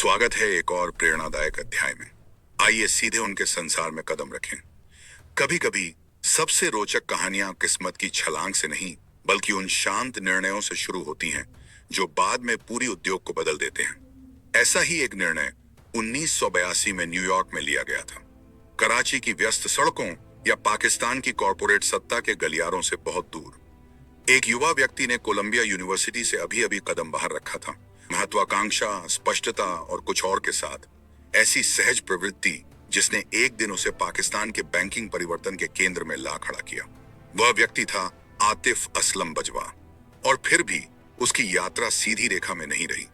स्वागत है एक और प्रेरणादायक अध्याय में। आइए सीधे उनके संसार में कदम रखें। कभी कभी सबसे रोचक कहानियां किस्मत की छलांग से नहीं, बल्कि उन शांत निर्णयों से शुरू होती हैं जो बाद में पूरी उद्योग को बदल देते हैं। ऐसा ही एक निर्णय 1982 में न्यूयॉर्क में लिया गया था। कराची की व्यस्त सड़कों या पाकिस्तान की कॉरपोरेट सत्ता के गलियारों से बहुत दूर एक युवा व्यक्ति ने कोलंबिया यूनिवर्सिटी से अभी अभी कदम बाहर रखा था। महत्वाकांक्षा, स्पष्टता और कुछ और के साथ ऐसी सहज प्रवृत्ति जिसने एक दिन उसे पाकिस्तान के बैंकिंग परिवर्तन के केंद्र में ला खड़ा किया। वह व्यक्ति था आतिफ असलम बजवा। और फिर भी उसकी यात्रा सीधी रेखा में नहीं रही।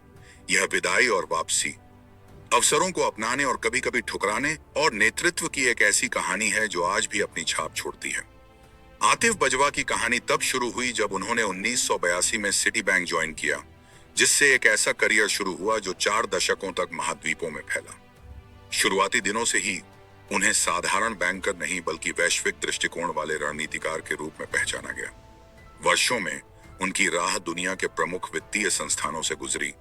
यह विदाई और वापसी, अवसरों को अपनाने और कभी कभी ठुकराने और नेतृत्व की एक ऐसी कहानी है जो आज भी अपनी छाप छोड़ती है। आतिफ बजवा की कहानी तब शुरू हुई जब उन्होंने 1982 में सिटी बैंक ज्वाइन किया, जिससे एक ऐसा करियर शुरू हुआ जो 4 दशकों तक महाद्वीपों में फैला। शुरुआती दिनों से ही उन्हें साधारण बैंकर नहीं बल्कि वैश्विक दृष्टिकोण वाले रणनीतिकार के रूप में पहचाना गया। वर्षों में उनकी राह दुनिया के प्रमुख वित्तीय संस्थानों से गुजरी,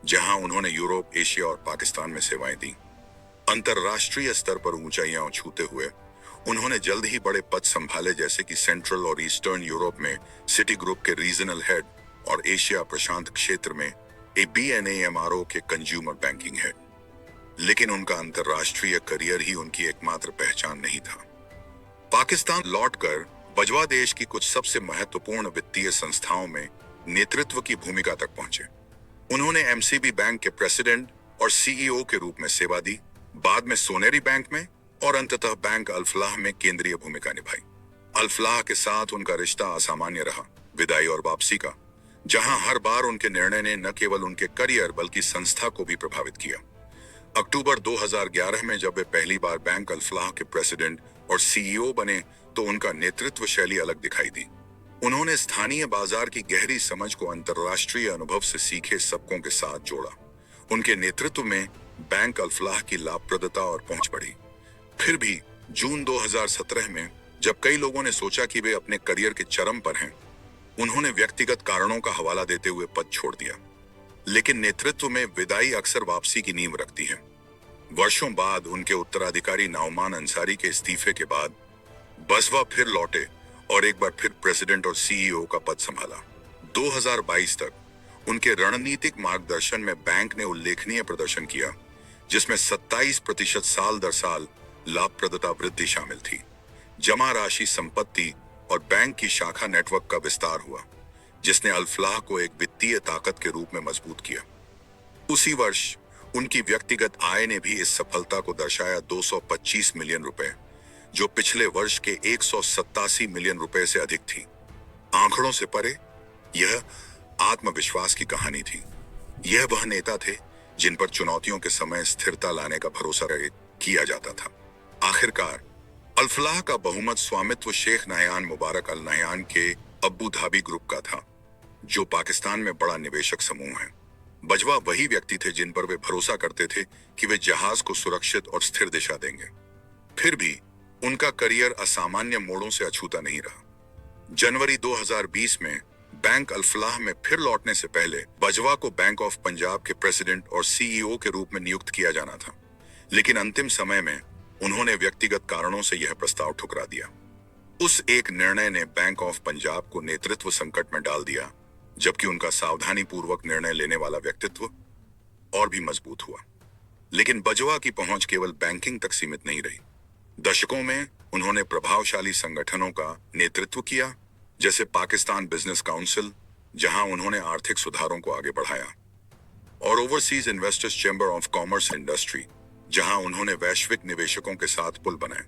जहां उन्होंने यूरोप, एशिया और पाकिस्तान में सेवाएं दी। अंतरराष्ट्रीय स्तर पर ऊंचाइयां छूते हुए उन्होंने जल्द ही बड़े पद संभाले, जैसे कि सेंट्रल और ईस्टर्न यूरोप में सिटी ग्रुप के रीजनल हेड और एशिया प्रशांत क्षेत्र में BNAMRO के कंज्यूमर बैंकिंग हेड। लेकिन उनका अंतरराष्ट्रीय करियर ही उनकी एकमात्र पहचान नहीं था। पाकिस्तान लौटकर बजवा देश की कुछ सबसे महत्वपूर्ण वित्तीय संस्थाओं में नेतृत्व की भूमिका तक पहुंचे। उन्होंने MCB बैंक के प्रेसिडेंट और CEO के रूप में सेवा दी, बाद में सोनेरी बैंक में और अंततः बैंक अल-फलाह में केंद्रीय भूमिका निभाई। अल-फलाह के साथ उनका रिश्ता असामान्य रहा, विदाई और वापसी का, जहां हर बार उनके निर्णय ने न केवल उनके करियर बल्कि संस्था को भी प्रभावित किया। अक्टूबर 2011 में जब वे पहली बार बैंक अल-फलाह के प्रेसिडेंट और CEO बने तो उनका नेतृत्व शैली अलग दिखाई दी। उन्होंने स्थानीय बाजार की गहरी समझ को अंतरराष्ट्रीय अनुभव से सीखे सबकों के साथ जोड़ा। उनके नेतृत्व में बैंक अल-फलाह की लाभप्रदता और पहुंच बढ़ी। फिर भी जून 2017 में जब कई लोगों ने सोचा कि वे अपने करियर के चरम पर हैं, उन्होंने व्यक्तिगत कारणों का हवाला देते हुए पद छोड़ दिया। लेकिन नेतृत्व में विदाई अक्सर वापसी की नींव रखती है। वर्षों बाद उनके उत्तराधिकारी नौमान अंसारी के इस्तीफे के बाद बजवा फिर लौटे और एक बार फिर प्रेसिडेंट और CEO का पद संभाला। 2022 तक उनके रणनीतिक मार्गदर्शन में बैंक ने उल्लेखनीय प्रदर्शन किया, जिसमें 27% साल दर साल लाभप्रदता वृद्धि शामिल थी। जमा राशि, संपत्ति और बैंक की शाखा नेटवर्क का विस्तार हुआ, जिसने अल-फलाह को एक वित्तीय ताकत के रूप में मजबूत किया। उसी वर्ष उनकी व्यक्तिगत आय ने भी इस सफलता को दर्शाया, 225 मिलियन रुपए, जो पिछले वर्ष के 187 मिलियन रुपए से अधिक थी। आंकड़ों से परे यह आत्मविश्वास की कहानी थी। यह वह नेता थे जिन पर चुनौतियों के समय स्थिरता लाने का भरोसा किया जाता था। आखिरकार अल-फलाह का बहुमत स्वामित्व शेख नहयान मुबारक अल नहयान के अबू धाबी ग्रुप का था, जो पाकिस्तान में बड़ा निवेशक समूह है। बजवा वही व्यक्ति थे जिन पर वे भरोसा करते थे कि वे जहाज को सुरक्षित और स्थिर दिशा देंगे। फिर भी उनका करियर असामान्य मोड़ों से अछूता नहीं रहा। जनवरी 2020 में बैंक अल-फलाह में फिर लौटने से पहले बजवा को बैंक ऑफ पंजाब के प्रेसिडेंट और CEO के रूप में नियुक्त किया जाना था, लेकिन अंतिम समय में उन्होंने व्यक्तिगत कारणों से यह प्रस्ताव ठुकरा दिया। उस एक निर्णय ने बैंक ऑफ पंजाब को नेतृत्व संकट में डाल दिया, जबकि उनका सावधानी पूर्वक निर्णय लेने वाला व्यक्तित्व और भी मजबूत हुआ। लेकिन बजवा की पहुंच केवल बैंकिंग तक सीमित नहीं रही। दशकों में उन्होंने प्रभावशाली संगठनों का नेतृत्व किया, जैसे पाकिस्तान बिजनेस काउंसिल, जहां उन्होंने आर्थिक सुधारों को आगे बढ़ाया, और overseas investors chamber of commerce industry, जहां उन्होंने वैश्विक निवेशकों के साथ पुल बनाए।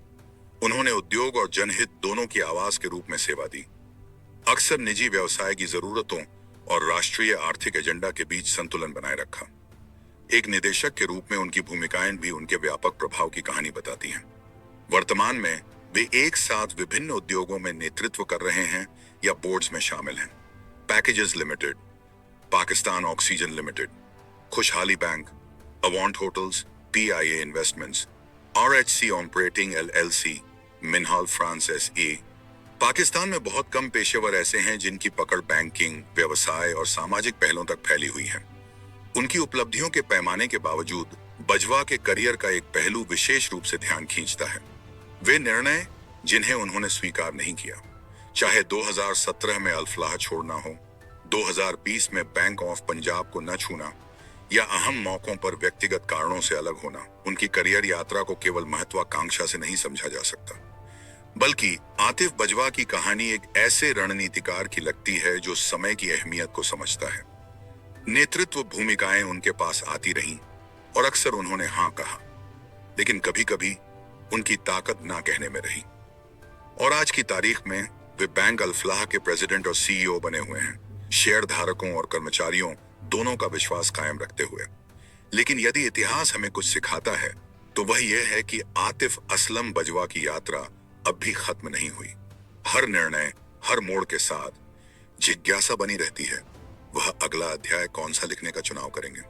उन्होंने उद्योग और जनहित दोनों की आवाज के रूप में सेवा दी, अक्सर निजी व्यवसाय की जरूरतों और राष्ट्रीय आर्थिक एजेंडा के बीच संतुलन बनाए रखा। एक निदेशक के रूप में उनकी भूमिकाएं भी उनके व्यापक प्रभाव की कहानी बताती हैं। वर्तमान में वे एक साथ विभिन्न उद्योगों में नेतृत्व कर रहे हैं या बोर्ड्स में शामिल हैं। Packages limited, Pakistan oxygen limited, Khushhali bank, Avant hotels, PIA investments, RHC operating LLC, Minhal France SA। Pakistan में बहुत कम पेशेवर ऐसे हैं जिनकी पकड़ बैंकिंग, व्यवसाय और सामाजिक पहलों तक फैली हुई है। उनकी उपलब्धियों के पैमाने के बावजूद बजवा के करियर का एक पहलू विशेष रूप से ध्यान खींचता है। वे निर्णय जिन्हें उन्होंने स्वीकार नहीं किया, चाहे 2017 में अल्फलाह छोड़ना हो, 2020 में बैंक ऑफ पंजाब को न छूना या अहम मौकों पर व्यक्तिगत कारणों से अलग होना, उनकी करियर यात्रा को केवल महत्वाकांक्षा से नहीं समझा जा सकता, बल्कि आतिफ बजवा की कहानी एक ऐसे रणनीतिकार की लगती है जो समय की अहमियत को समझता है। नेतृत्व भूमिकाएं उनके पास आती रहीं और अक्सर उन्होंने हाँ कहा, लेकिन कभी कभी उनकी ताकत ना कहने में रही। और आज की तारीख में वे बैंक अल्फलाह के प्रेसिडेंट और सीईओ बने हुए हैं, शेयर धारकों और कर्मचारियों दोनों का विश्वास कायम रखते हुए। लेकिन यदि इतिहास हमें कुछ सिखाता है तो वह यह है कि आतिफ असलम बजवा की यात्रा अब भी खत्म नहीं हुई। हर निर्णय, हर मोड़ के साथ जिज्ञासा बनी रहती है, वह अगला अध्याय कौन सा लिखने का चुनाव करेंगे।